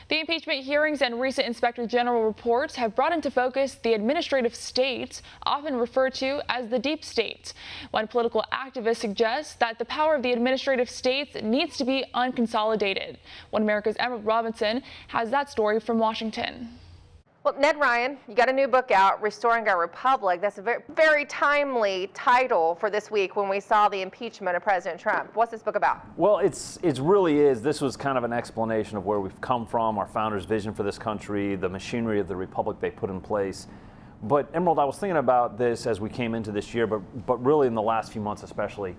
The impeachment hearings and recent Inspector General reports have brought into focus the administrative state, often referred to as the deep state. One political activist suggests that the power of the administrative states needs to be unconsolidated. One America's Emerald Robinson has that story from Washington. Well, Ned Ryan, you got a new book out, Restoring Our Republic. That's a very timely title for this week when we saw the impeachment of President Trump. What's this book about? Well, it really is. This was kind of an explanation of where we've come from, our founders' vision for this country, the machinery of the republic they put in place. But Emerald, I was thinking about this as we came into this year, but really in the last few months especially.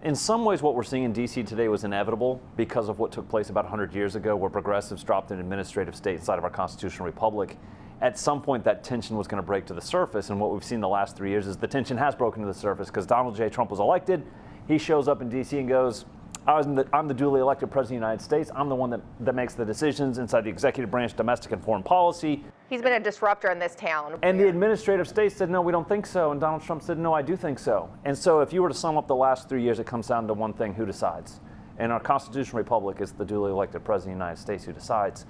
In some ways, what we're seeing in D.C. today was inevitable because of what took place about 100 years ago, where progressives dropped an administrative state inside of our constitutional republic. At some point, that tension was going to break to the surface, and what we've seen the last 3 years is the tension has broken to the surface because Donald J. Trump was elected. He shows up in D.C. and goes, I'm the duly elected president of the United States. I'm the one that makes the decisions inside the executive branch, domestic and foreign policy. He's been a disruptor in this town. And the administrative state said, no, we don't think so. And Donald Trump said, no, I do think so. And so if you were to sum up the last 3 years, it comes down to one thing: who decides? And our constitutional republic is the duly elected president of the United States who decides.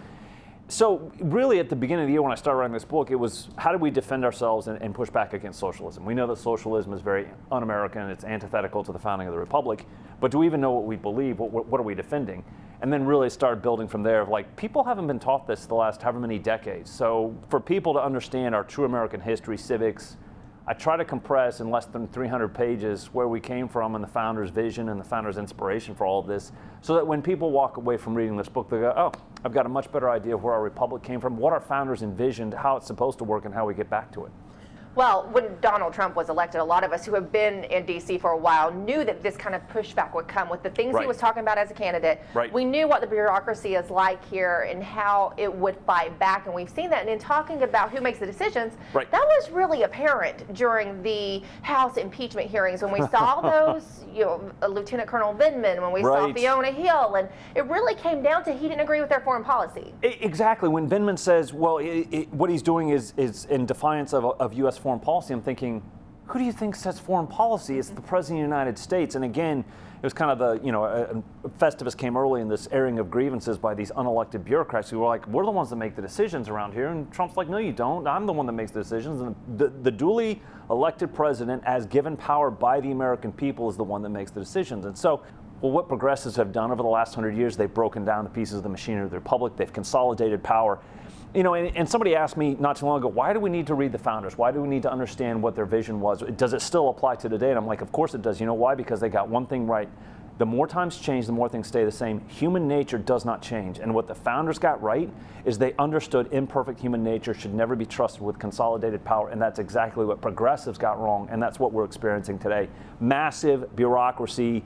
So really at the beginning of the year when I started writing this book, it was how do we defend ourselves and push back against socialism? We know that socialism is very un-American, it's antithetical to the founding of the republic, but do we even know what we believe? What are we defending? And then really started building from there of like, people haven't been taught this the last however many decades. So for people to understand our true American history, civics, I try to compress in less than 300 pages where we came from and the founder's vision and the founder's inspiration for all of this, so that when people walk away from reading this book, they go, oh, I've got a much better idea of where our republic came from, what our founders envisioned, how it's supposed to work, and how we get back to it. Well, when Donald Trump was elected, a lot of us who have been in D.C. for a while knew that this kind of pushback would come with the things he was talking about as a candidate. Right. We knew what the bureaucracy is like here and how it would fight back, and we've seen that. And in talking about who makes the decisions, that was really apparent during the House impeachment hearings when we saw those, Lieutenant Colonel Vindman, when we saw Fiona Hill, and it really came down to he didn't agree with their foreign policy. Exactly. When Vindman says, well, what he's doing is in defiance of U.S. foreign policy, I'm thinking, who do you think sets foreign policy? It's the President of the United States. And again, it was kind of Festivus came early in this airing of grievances by these unelected bureaucrats who were like, we're the ones that make the decisions around here. And Trump's like, no, you don't. I'm the one that makes the decisions. And the duly elected president, as given power by the American people, is the one that makes the decisions. And so, well, what progressives have done over the last 100 years, they've broken down the pieces of the machinery of the republic. They've consolidated power. And somebody asked me not too long ago, why do we need to read the founders? Why do we need to understand what their vision was? Does it still apply to today? And I'm like, of course it does. You know why? Because they got one thing right. The more times change, the more things stay the same. Human nature does not change. And what the founders got right is they understood imperfect human nature should never be trusted with consolidated power. And that's exactly what progressives got wrong. And that's what we're experiencing today. Massive bureaucracy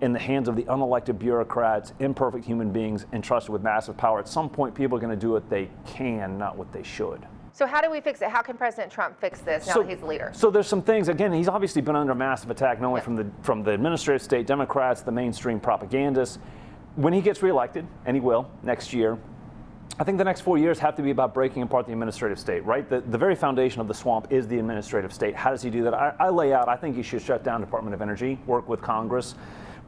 in the hands of the unelected bureaucrats, imperfect human beings entrusted with massive power. At some point, people are going to do what they can, not what they should. So how do we fix it? How can President Trump fix this now that he's the leader? So there's some things. Again, he's obviously been under massive attack, not only from the administrative state Democrats, the mainstream propagandists. When he gets reelected, and he will next year, I think the next 4 years have to be about breaking apart the administrative state, right? The very foundation of the swamp is the administrative state. How does he do that? I lay out, I think he should shut down Department of Energy, work with Congress,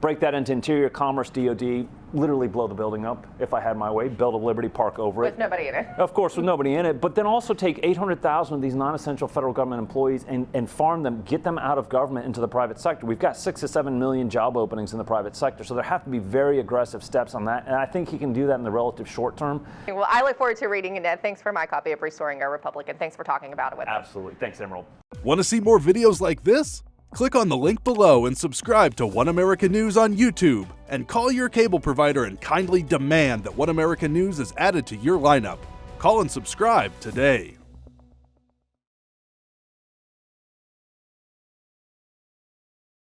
break that into Interior, Commerce, DOD, literally blow the building up if I had my way, build a Liberty Park over it. With nobody in it. Of course, with nobody in it, but then also take 800,000 of these non-essential federal government employees and farm them, get them out of government into the private sector. We've got 6 to 7 million job openings in the private sector, so there have to be very aggressive steps on that, and I think he can do that in the relative short term. Well, I look forward to reading it, Ned. Thanks for my copy of Restoring Our Republic, and thanks for talking about it with us. Absolutely. Thanks, Emerald. Want to see more videos like this? Click on the link below and subscribe to One America News on YouTube, and call your cable provider and kindly demand that One America News is added to your lineup. Call and subscribe today.